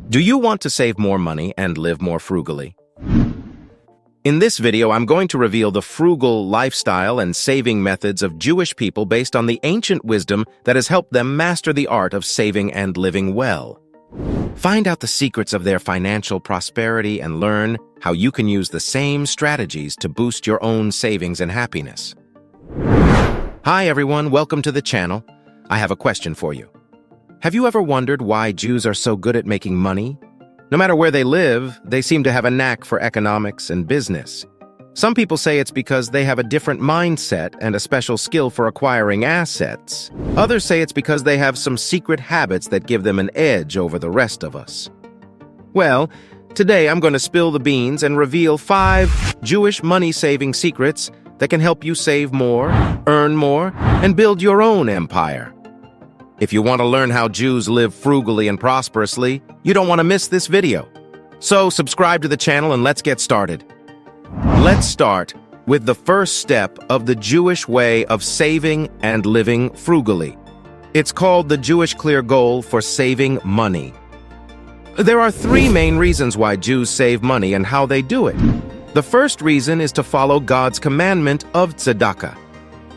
Do you want to save more money and live more frugally? In this video, I'm going to reveal the frugal lifestyle and saving methods of Jewish people based on the ancient wisdom that has helped them master the art of saving and living well. Find out the secrets of their financial prosperity and learn how you can use the same strategies to boost your own savings and happiness. Hi everyone, welcome to the channel. I have a question for you. Have you ever wondered why Jews are so good at making money? No matter where they live, they seem to have a knack for economics and business. Some people say it's because they have a different mindset and a special skill for acquiring assets. Others say it's because they have some secret habits that give them an edge over the rest of us. Well, today I'm going to spill the beans and reveal 5 Jewish money-saving secrets that can help you save more, earn more, and build your own empire. If you want to learn how Jews live frugally and prosperously, you don't want to miss this video. So subscribe to the channel and let's get started. Let's start with the first step of the Jewish way of saving and living frugally. It's called the Jewish clear goal for saving money. There are 3 main reasons why Jews save money and how they do it. The first reason is to follow God's commandment of tzedakah.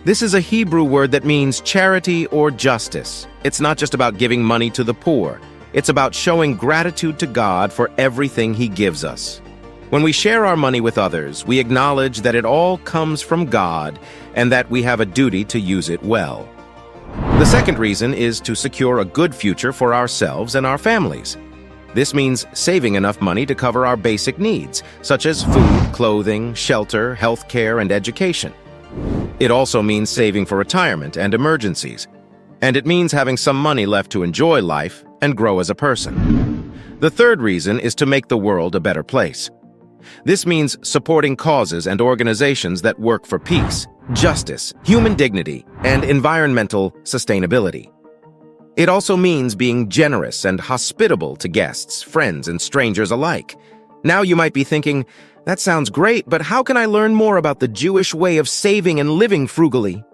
This is a Hebrew word that means charity or justice. It's not just about giving money to the poor. It's about showing gratitude to God for everything He gives us. When we share our money with others, we acknowledge that it all comes from God and that we have a duty to use it well. The second reason is to secure a good future for ourselves and our families. This means saving enough money to cover our basic needs, such as food, clothing, shelter, health care, and education. It also means saving for retirement and emergencies. And it means having some money left to enjoy life and grow as a person. The third reason is to make the world a better place. This means supporting causes and organizations that work for peace, justice, human dignity, and environmental sustainability. It also means being generous and hospitable to guests, friends, and strangers alike. Now you might be thinking, that sounds great, but how can I learn more about the Jewish way of saving and living frugally?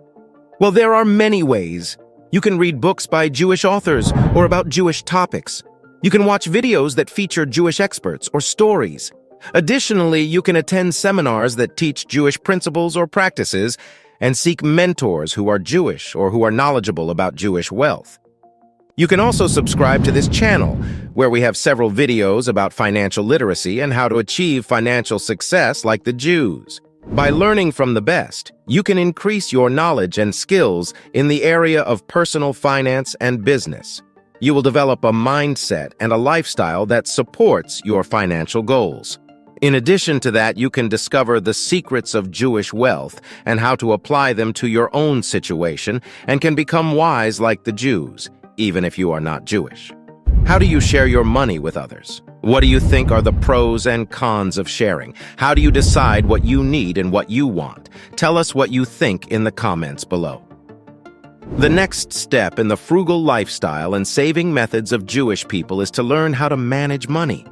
Well, there are many ways. You can read books by Jewish authors or about Jewish topics. You can watch videos that feature Jewish experts or stories. Additionally, you can attend seminars that teach Jewish principles or practices and seek mentors who are Jewish or who are knowledgeable about Jewish wealth. You can also subscribe to this channel, where we have several videos about financial literacy and how to achieve financial success like the Jews. By learning from the best, you can increase your knowledge and skills in the area of personal finance and business. You will develop a mindset and a lifestyle that supports your financial goals. In addition to that, you can discover the secrets of Jewish wealth and how to apply them to your own situation and can become wise like the Jews, even if you are not Jewish. How do you share your money with others? What do you think are the pros and cons of sharing? How do you decide what you need and what you want? Tell us what you think in the comments below. The next step in the frugal lifestyle and saving methods of Jewish people is to learn how to manage money.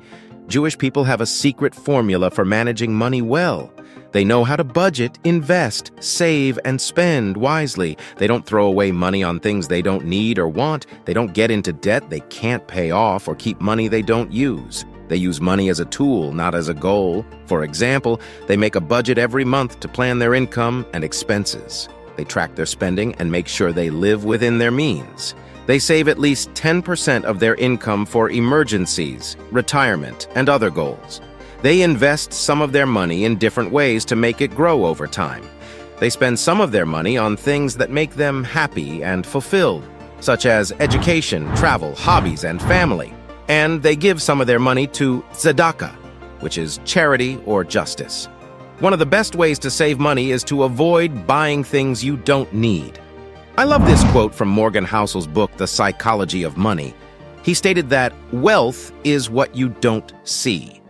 Jewish people have a secret formula for managing money well. They know how to budget, invest, save, and spend wisely. They don't throw away money on things they don't need or want. They don't get into debt they can't pay off or keep money they don't use. They use money as a tool, not as a goal. For example, they make a budget every month to plan their income and expenses. They track their spending and make sure they live within their means. They save at least 10% of their income for emergencies, retirement, and other goals. They invest some of their money in different ways to make it grow over time. They spend some of their money on things that make them happy and fulfilled, such as education, travel, hobbies, and family. And they give some of their money to tzedakah, which is charity or justice. One of the best ways to save money is to avoid buying things you don't need. I love this quote from Morgan Housel's book, The Psychology of Money. He stated that wealth is what you don't see.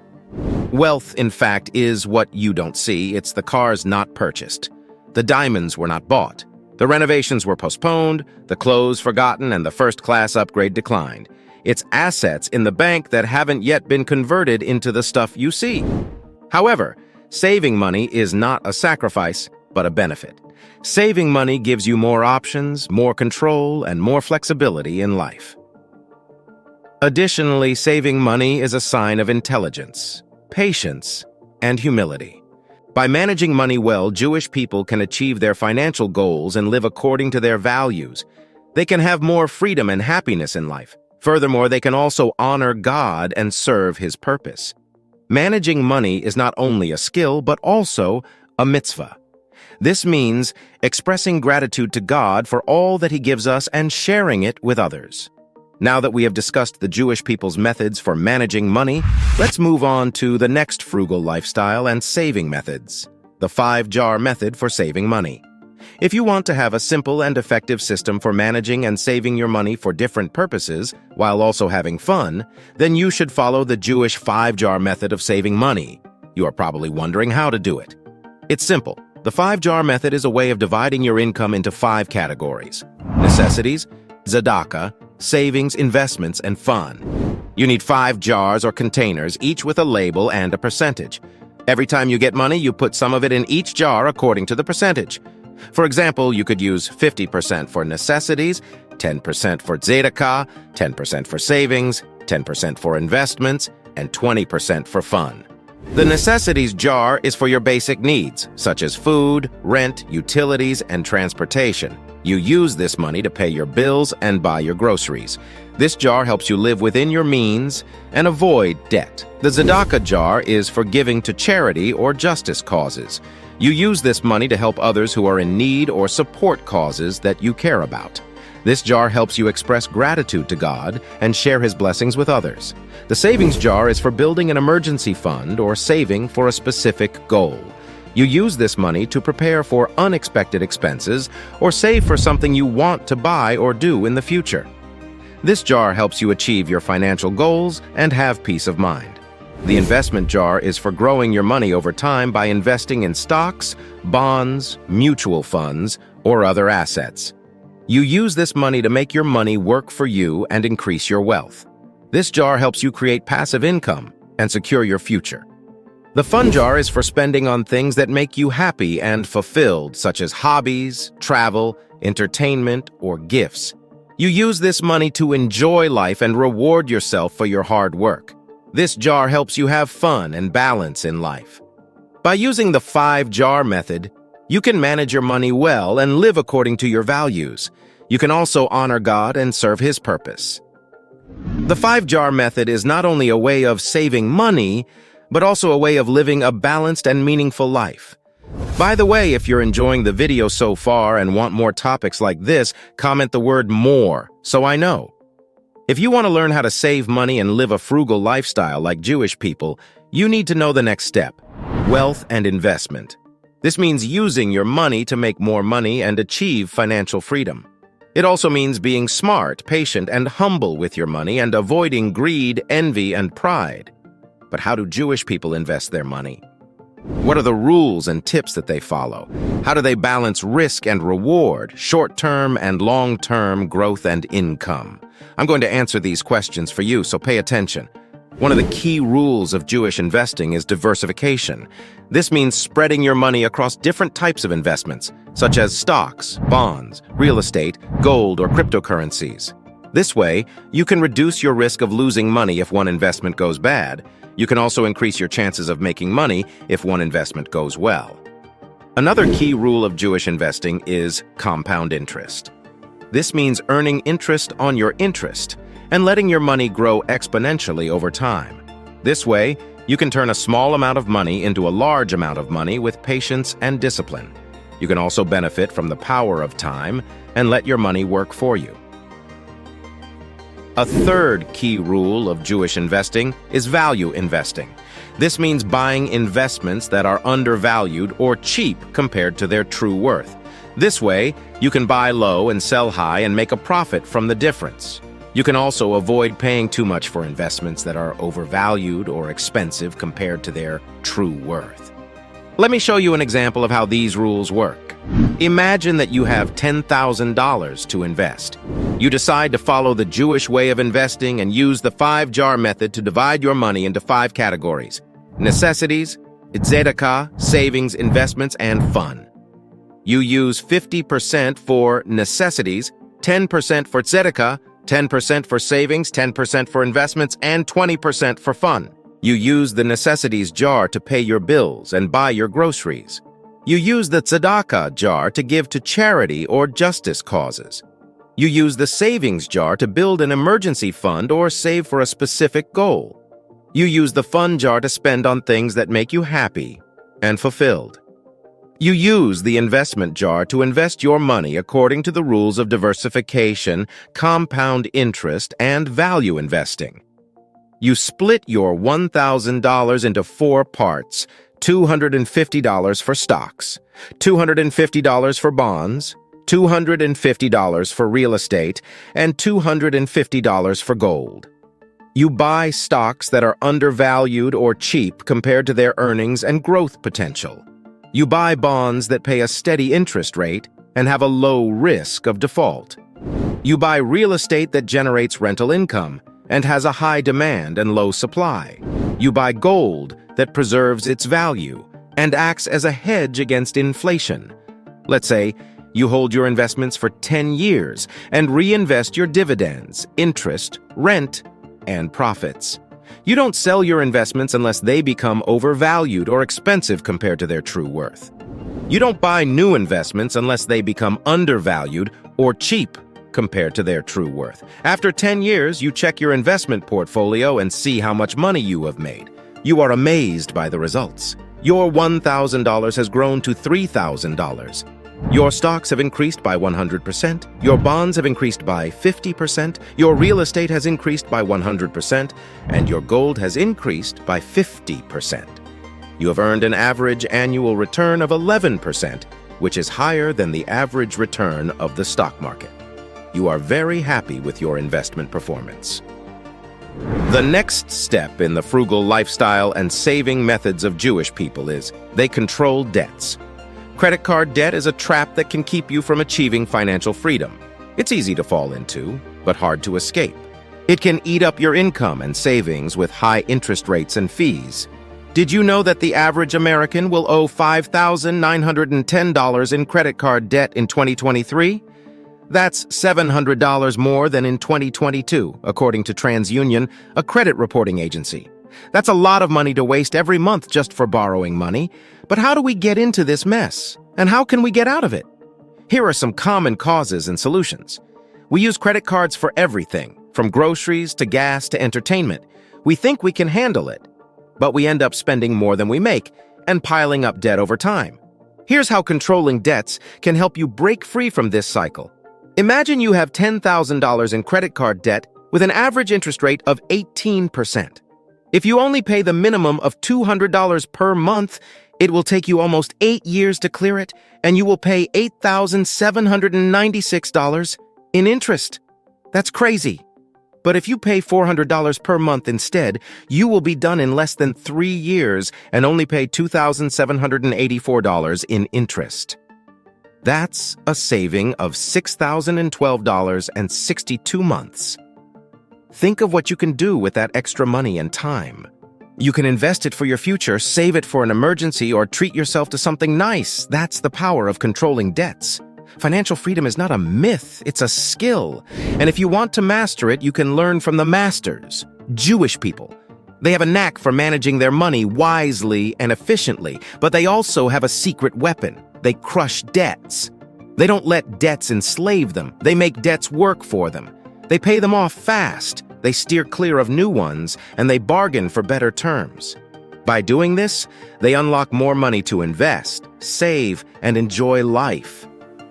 Wealth, in fact, is what you don't see. It's the cars not purchased. The diamonds were not bought. The renovations were postponed, the clothes forgotten, and the first-class upgrade declined. It's assets in the bank that haven't yet been converted into the stuff you see. However, saving money is not a sacrifice, but a benefit. Saving money gives you more options, more control, and more flexibility in life. Additionally, saving money is a sign of intelligence, patience, and humility. By managing money well, Jewish people can achieve their financial goals and live according to their values. They can have more freedom and happiness in life. Furthermore, they can also honor God and serve His purpose. Managing money is not only a skill, but also a mitzvah. This means expressing gratitude to God for all that He gives us and sharing it with others. Now that we have discussed the Jewish people's methods for managing money, let's move on to the next frugal lifestyle and saving methods, the 5-jar method for saving money. If you want to have a simple and effective system for managing and saving your money for different purposes, while also having fun, then you should follow the Jewish 5-jar method of saving money. You are probably wondering how to do it. It's simple. The 5-jar method is a way of dividing your income into 5 categories: necessities, tzedakah, savings, investments, and fun. You need 5 jars or containers, each with a label and a percentage. Every time you get money, you put some of it in each jar according to the percentage. For example, you could use 50% for necessities, 10% for tzedakah, 10% for savings, 10% for investments, and 20% for fun. The necessities jar is for your basic needs, such as food, rent, utilities, and transportation. You use this money to pay your bills and buy your groceries. This jar helps you live within your means and avoid debt. The tzedakah jar is for giving to charity or justice causes. You use this money to help others who are in need or support causes that you care about. This jar helps you express gratitude to God and share His blessings with others. The savings jar is for building an emergency fund or saving for a specific goal. You use this money to prepare for unexpected expenses or save for something you want to buy or do in the future. This jar helps you achieve your financial goals and have peace of mind. The investment jar is for growing your money over time by investing in stocks, bonds, mutual funds, or other assets. You use this money to make your money work for you and increase your wealth. This jar helps you create passive income and secure your future. The fun jar is for spending on things that make you happy and fulfilled, such as hobbies, travel, entertainment, or gifts. You use this money to enjoy life and reward yourself for your hard work. This jar helps you have fun and balance in life. By using the 5-jar method, you can manage your money well and live according to your values. You can also honor God and serve His purpose. The 5-jar method is not only a way of saving money, but also a way of living a balanced and meaningful life. By the way, if you're enjoying the video so far and want more topics like this, comment the word "more" so I know. If you want to learn how to save money and live a frugal lifestyle like Jewish people, you need to know the next step: wealth and investment. This means using your money to make more money and achieve financial freedom. It also means being smart, patient, and humble with your money and avoiding greed, envy, and pride. But how do Jewish people invest their money? What are the rules and tips that they follow? How do they balance risk and reward, short-term and long-term growth and income? I'm going to answer these questions for you, so pay attention. One of the key rules of Jewish investing is diversification. This means spreading your money across different types of investments, such as stocks, bonds, real estate, gold, or cryptocurrencies. This way, you can reduce your risk of losing money if one investment goes bad. You can also increase your chances of making money if one investment goes well. Another key rule of Jewish investing is compound interest. This means earning interest on your interest and letting your money grow exponentially over time. This way, you can turn a small amount of money into a large amount of money with patience and discipline. You can also benefit from the power of time and let your money work for you. A third key rule of Jewish investing is value investing. This means buying investments that are undervalued or cheap compared to their true worth. This way, you can buy low and sell high and make a profit from the difference. You can also avoid paying too much for investments that are overvalued or expensive compared to their true worth. Let me show you an example of how these rules work. Imagine that you have $10,000 to invest. You decide to follow the Jewish way of investing and use the 5-jar method to divide your money into 5 categories: necessities, tzedakah, savings, investments, and fun. You use 50% for necessities, 10% for tzedakah, 10% for savings, 10% for investments, and 20% for fun. You use the necessities jar to pay your bills and buy your groceries. You use the tzedakah jar to give to charity or justice causes. You use the savings jar to build an emergency fund or save for a specific goal. You use the fun jar to spend on things that make you happy and fulfilled. You use the investment jar to invest your money according to the rules of diversification, compound interest, and value investing. You split your $1,000 into 4 parts: $250 for stocks, $250 for bonds, $250 for real estate, and $250 for gold. You buy stocks that are undervalued or cheap compared to their earnings and growth potential. You buy bonds that pay a steady interest rate and have a low risk of default. You buy real estate that generates rental income and has a high demand and low supply. You buy gold that preserves its value and acts as a hedge against inflation. Let's say you hold your investments for 10 years and reinvest your dividends, interest, rent, and profits. You don't sell your investments unless they become overvalued or expensive compared to their true worth. You don't buy new investments unless they become undervalued or cheap compared to their true worth. After 10 years, you check your investment portfolio and see how much money you have made. You are amazed by the results. Your $1,000 has grown to $3,000. Your stocks have increased by 100%, your bonds have increased by 50%, your real estate has increased by 100%, and your gold has increased by 50%. You have earned an average annual return of 11%, which is higher than the average return of the stock market. You are very happy with your investment performance. The next step in the frugal lifestyle and saving methods of Jewish people is they control debts. Credit card debt is a trap that can keep you from achieving financial freedom. It's easy to fall into, but hard to escape. It can eat up your income and savings with high interest rates and fees. Did you know that the average American will owe $5,910 in credit card debt in 2023? That's $700 more than in 2022, according to TransUnion, a credit reporting agency. That's a lot of money to waste every month just for borrowing money. But how do we get into this mess? And how can we get out of it? Here are some common causes and solutions. We use credit cards for everything, from groceries to gas to entertainment. We think we can handle it, but we end up spending more than we make and piling up debt over time. Here's how controlling debts can help you break free from this cycle. Imagine you have $10,000 in credit card debt with an average interest rate of 18%. If you only pay the minimum of $200 per month, it will take you almost 8 years to clear it, and you will pay $8,796 in interest. That's crazy. But if you pay $400 per month instead, you will be done in less than 3 years and only pay $2,784 in interest. That's a saving of $6,012 and 62 months. Think of what you can do with that extra money and time. You can invest it for your future, save it for an emergency, or treat yourself to something nice. That's the power of controlling debts. Financial freedom is not a myth, it's a skill. And if you want to master it, you can learn from the masters, Jewish people. They have a knack for managing their money wisely and efficiently, but they also have a secret weapon. They crush debts. They don't let debts enslave them. They make debts work for them. They pay them off fast. They steer clear of new ones, and they bargain for better terms. By doing this, they unlock more money to invest, save, and enjoy life.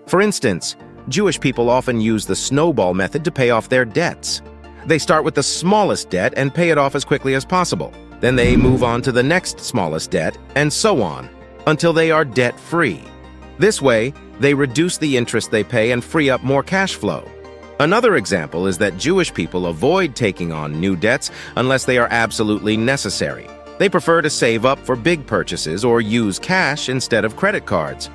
For instance, Jewish people often use the snowball method to pay off their debts. They start with the smallest debt and pay it off as quickly as possible. Then they move on to the next smallest debt, and so on, until they are debt-free. This way, they reduce the interest they pay and free up more cash flow. Another example is that Jewish people avoid taking on new debts unless they are absolutely necessary. They prefer to save up for big purchases or use cash instead of credit cards.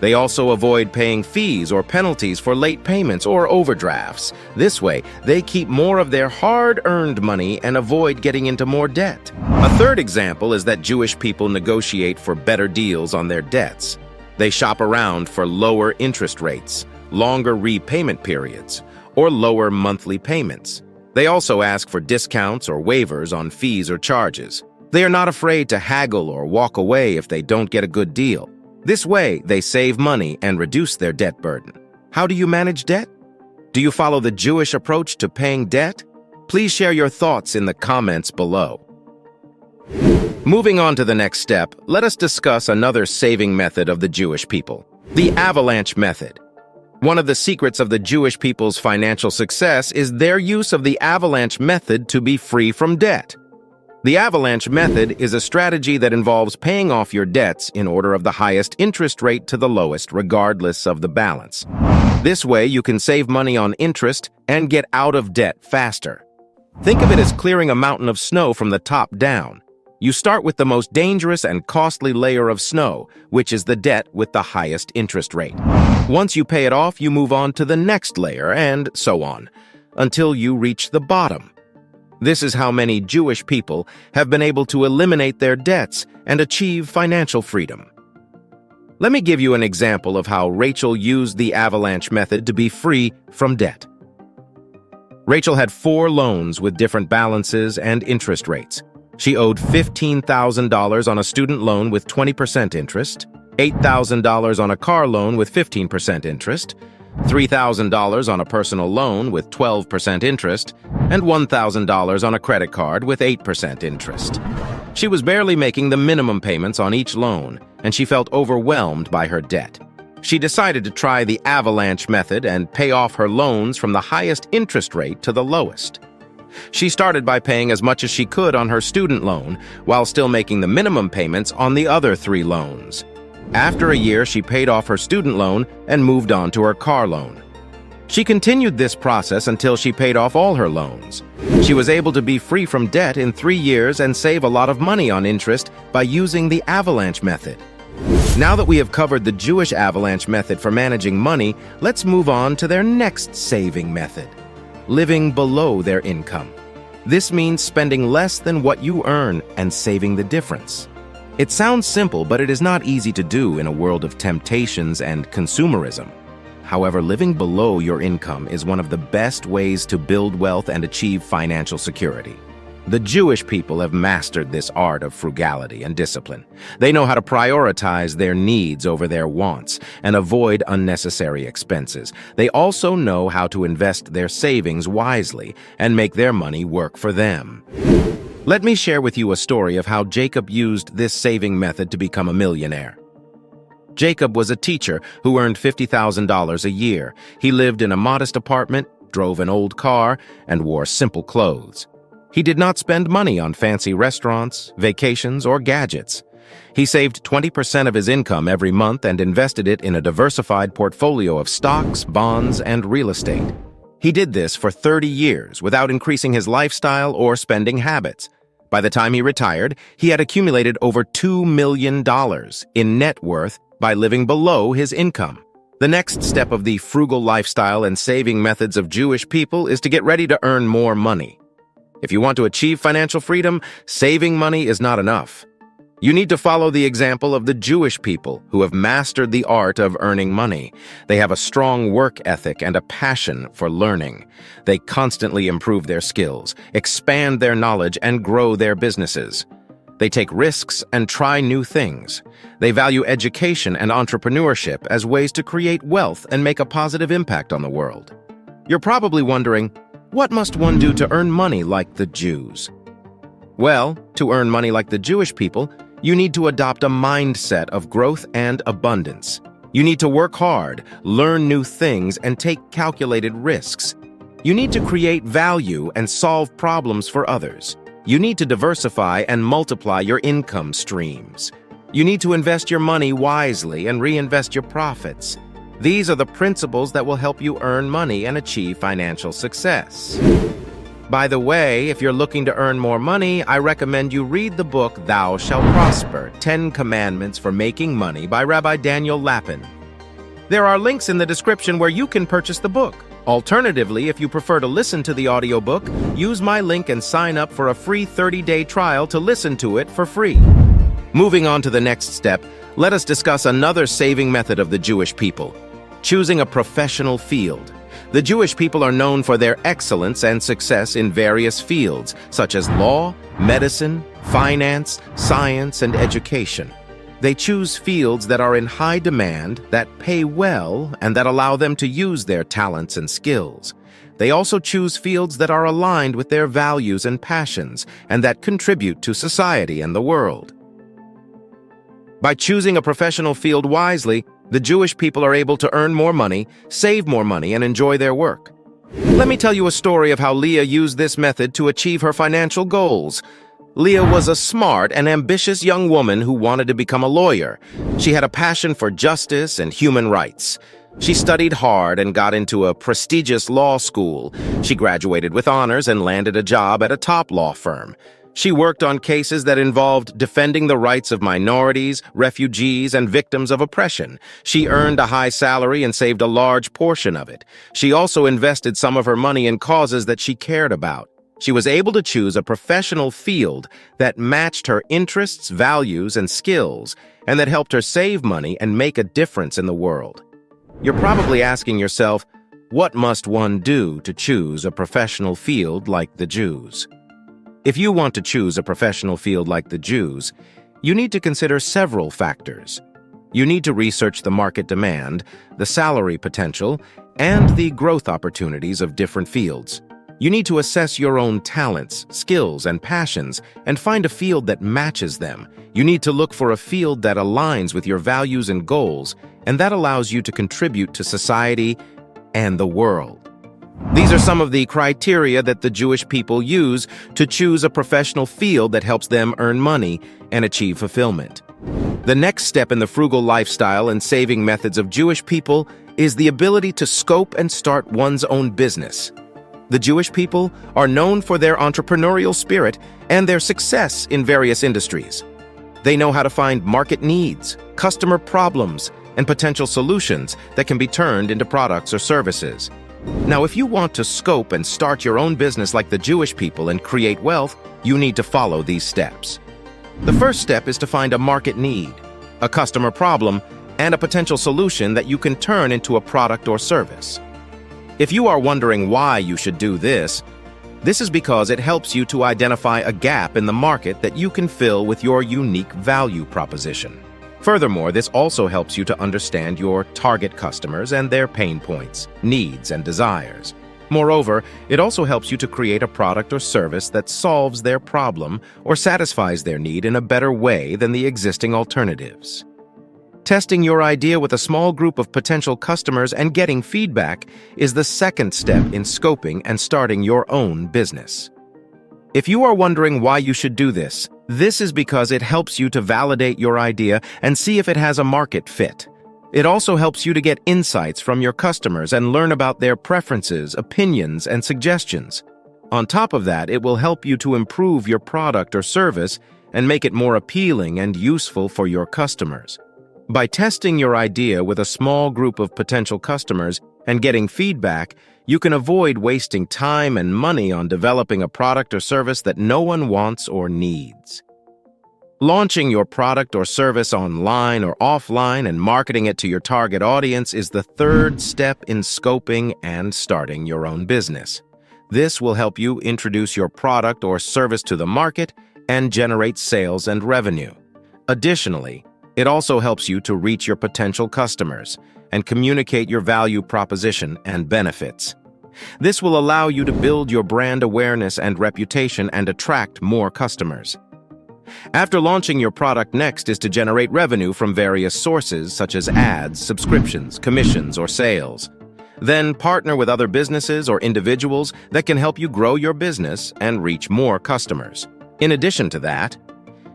They also avoid paying fees or penalties for late payments or overdrafts. This way, they keep more of their hard-earned money and avoid getting into more debt. A third example is that Jewish people negotiate for better deals on their debts. They shop around for lower interest rates, longer repayment periods, or lower monthly payments. They also ask for discounts or waivers on fees or charges. They are not afraid to haggle or walk away if they don't get a good deal. This way, they save money and reduce their debt burden. How do you manage debt? Do you follow the Jewish approach to paying debt? Please share your thoughts in the comments below. Moving on to the next step, let us discuss another saving method of the Jewish people, the avalanche method. One of the secrets of the Jewish people's financial success is their use of the avalanche method to be free from debt. The avalanche method is a strategy that involves paying off your debts in order of the highest interest rate to the lowest, regardless of the balance. This way, you can save money on interest and get out of debt faster. Think of it as clearing a mountain of snow from the top down. You start with the most dangerous and costly layer of snow, which is the debt with the highest interest rate. Once you pay it off, you move on to the next layer, and so on, until you reach the bottom. This is how many Jewish people have been able to eliminate their debts and achieve financial freedom. Let me give you an example of how Rachel used the avalanche method to be free from debt. Rachel had 4 loans with different balances and interest rates. She owed $15,000 on a student loan with 20% interest, $8,000 on a car loan with 15% interest, $3,000 on a personal loan with 12% interest, and $1,000 on a credit card with 8% interest. She was barely making the minimum payments on each loan, and she felt overwhelmed by her debt. She decided to try the avalanche method and pay off her loans from the highest interest rate to the lowest. She started by paying as much as she could on her student loan, while still making the minimum payments on the other 3 loans. After a year, she paid off her student loan and moved on to her car loan. She continued this process until she paid off all her loans. She was able to be free from debt in 3 years and save a lot of money on interest by using the avalanche method. Now that we have covered the Jewish avalanche method for managing money, let's move on to their next saving method: living below their income. This means spending less than what you earn and saving the difference. It sounds simple, but it is not easy to do in a world of temptations and consumerism. However, living below your income is one of the best ways to build wealth and achieve financial security. The Jewish people have mastered this art of frugality and discipline. They know how to prioritize their needs over their wants and avoid unnecessary expenses. They also know how to invest their savings wisely and make their money work for them. Let me share with you a story of how Jacob used this saving method to become a millionaire. Jacob was a teacher who earned $50,000 a year. He lived in a modest apartment, drove an old car, and wore simple clothes. He did not spend money on fancy restaurants, vacations, or gadgets. He saved 20% of his income every month and invested it in a diversified portfolio of stocks, bonds, and real estate. He did this for 30 years without increasing his lifestyle or spending habits. By the time he retired, he had accumulated over $2 million in net worth by living below his income. The next step of the frugal lifestyle and saving methods of Jewish people is to get ready to earn more money. If you want to achieve financial freedom, saving money is not enough. You need to follow the example of the Jewish people who have mastered the art of earning money. They have a strong work ethic and a passion for learning. They constantly improve their skills, expand their knowledge, and grow their businesses. They take risks and try new things. They value education and entrepreneurship as ways to create wealth and make a positive impact on the world. You're probably wondering, what must one do to earn money like the Jews? Well, to earn money like the Jewish people, you need to adopt a mindset of growth and abundance. You need to work hard, learn new things, and take calculated risks. You need to create value and solve problems for others. You need to diversify and multiply your income streams. You need to invest your money wisely and reinvest your profits. These are the principles that will help you earn money and achieve financial success. By the way, if you're looking to earn more money, I recommend you read the book Thou Shalt Prosper, 10 Commandments for Making Money by Rabbi Daniel Lapin. There are links in the description where you can purchase the book. Alternatively, if you prefer to listen to the audiobook, use my link and sign up for a free 30-day trial to listen to it for free. Moving on to the next step, let us discuss another saving method of the Jewish people: choosing a professional field. The Jewish people are known for their excellence and success in various fields, such as law, medicine, finance, science, and education. They choose fields that are in high demand, that pay well, and that allow them to use their talents and skills. They also choose fields that are aligned with their values and passions, and that contribute to society and the world. By choosing a professional field wisely, the Jewish people are able to earn more money, save more money, and enjoy their work. Let me tell you a story of how Leah used this method to achieve her financial goals. Leah was a smart and ambitious young woman who wanted to become a lawyer. She had a passion for justice and human rights. She studied hard and got into a prestigious law school. She graduated with honors and landed a job at a top law firm. She worked on cases that involved defending the rights of minorities, refugees, and victims of oppression. She earned a high salary and saved a large portion of it. She also invested some of her money in causes that she cared about. She was able to choose a professional field that matched her interests, values, and skills, and that helped her save money and make a difference in the world. You're probably asking yourself, what must one do to choose a professional field like the Jews? If you want to choose a professional field like the Jews, you need to consider several factors. You need to research the market demand, the salary potential, and the growth opportunities of different fields. You need to assess your own talents, skills, and passions, and find a field that matches them. You need to look for a field that aligns with your values and goals, and that allows you to contribute to society and the world. These are some of the criteria that the Jewish people use to choose a professional field that helps them earn money and achieve fulfillment. The next step in the frugal lifestyle and saving methods of Jewish people is the ability to scope and start one's own business. The Jewish people are known for their entrepreneurial spirit and their success in various industries. They know how to find market needs, customer problems, and potential solutions that can be turned into products or services. Now, if you want to scope and start your own business like the Jewish people and create wealth, you need to follow these steps. The first step is to find a market need, a customer problem, and a potential solution that you can turn into a product or service. If you are wondering why you should do this is because it helps you to identify a gap in the market that you can fill with your unique value proposition. Furthermore, this also helps you to understand your target customers and their pain points, needs, and desires. Moreover, it also helps you to create a product or service that solves their problem or satisfies their need in a better way than the existing alternatives. Testing your idea with a small group of potential customers and getting feedback is the second step in scoping and starting your own business. If you are wondering why you should do this is because it helps you to validate your idea and see if it has a market fit. It also helps you to get insights from your customers and learn about their preferences, opinions, and suggestions. On top of that, it will help you to improve your product or service and make it more appealing and useful for your customers. By testing your idea with a small group of potential customers and getting feedback, you can avoid wasting time and money on developing a product or service that no one wants or needs. Launching your product or service online or offline and marketing it to your target audience is the third step in scoping and starting your own business. This will help you introduce your product or service to the market and generate sales and revenue. Additionally, it also helps you to reach your potential customers and communicate your value proposition and benefits. This will allow you to build your brand awareness and reputation and attract more customers. After launching your product, next is to generate revenue from various sources such as ads, subscriptions, commissions, or sales. Then partner with other businesses or individuals that can help you grow your business and reach more customers. In addition to that,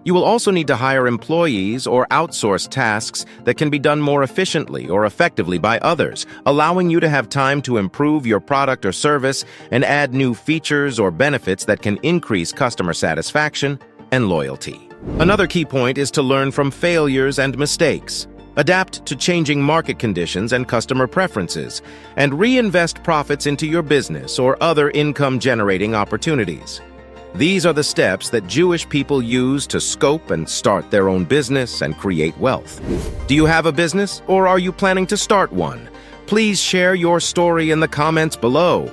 you will also need to hire employees or outsource tasks that can be done more efficiently or effectively by others, allowing you to have time to improve your product or service and add new features or benefits that can increase customer satisfaction and loyalty. Another key point is to learn from failures and mistakes. Adapt to changing market conditions and customer preferences, and reinvest profits into your business or other income-generating opportunities. These are the steps that Jewish people use to scope and start their own business and create wealth. Do you have a business, or are you planning to start one? Please share your story in the comments below.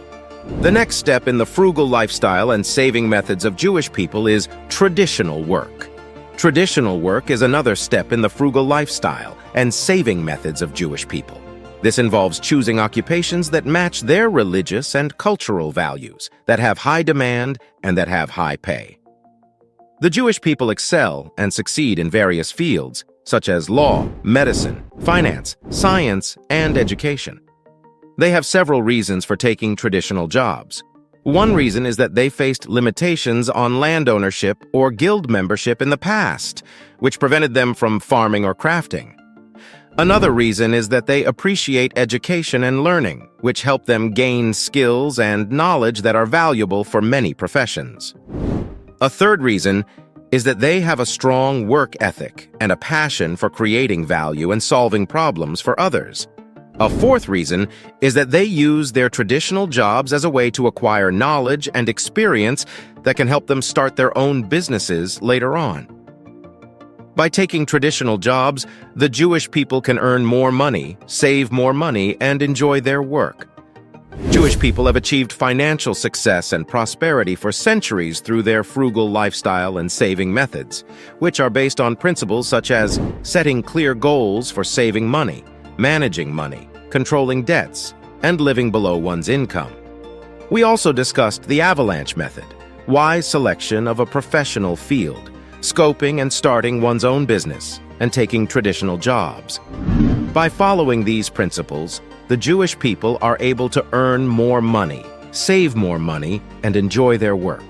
The next step in the frugal lifestyle and saving methods of Jewish people is traditional work. Traditional work is another step in the frugal lifestyle and saving methods of Jewish people. This involves choosing occupations that match their religious and cultural values, that have high demand and that have high pay. The Jewish people excel and succeed in various fields, such as law, medicine, finance, science, and education. They have several reasons for taking traditional jobs. One reason is that they faced limitations on land ownership or guild membership in the past, which prevented them from farming or crafting. Another reason is that they appreciate education and learning, which help them gain skills and knowledge that are valuable for many professions. A third reason is that they have a strong work ethic and a passion for creating value and solving problems for others. A fourth reason is that they use their traditional jobs as a way to acquire knowledge and experience that can help them start their own businesses later on. By taking traditional jobs, the Jewish people can earn more money, save more money, and enjoy their work. Jewish people have achieved financial success and prosperity for centuries through their frugal lifestyle and saving methods, which are based on principles such as setting clear goals for saving money, managing money, controlling debts, and living below one's income. We also discussed the avalanche method, wise selection of a professional field, scoping and starting one's own business, and taking traditional jobs. By following these principles, the Jewish people are able to earn more money, save more money, and enjoy their work.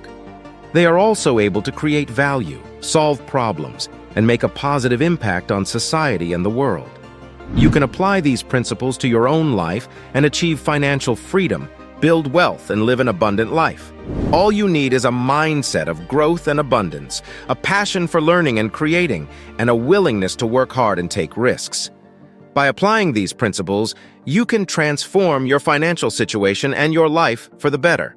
They are also able to create value, solve problems, and make a positive impact on society and the world. You can apply these principles to your own life and achieve financial freedom, build wealth, and live an abundant life. All you need is a mindset of growth and abundance, a passion for learning and creating, and a willingness to work hard and take risks. By applying these principles, you can transform your financial situation and your life for the better.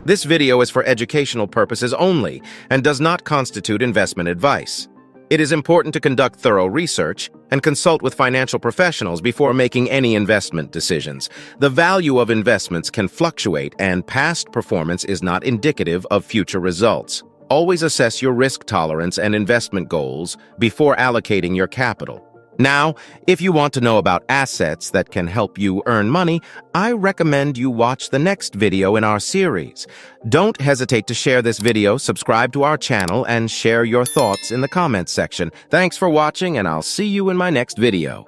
This video is for educational purposes only and does not constitute investment advice. It is important to conduct thorough research and consult with financial professionals before making any investment decisions. The value of investments can fluctuate, and past performance is not indicative of future results. Always assess your risk tolerance and investment goals before allocating your capital. Now, if you want to know about assets that can help you earn money, I recommend you watch the next video in our series. Don't hesitate to share this video, subscribe to our channel, and share your thoughts in the comments section. Thanks for watching, and I'll see you in my next video.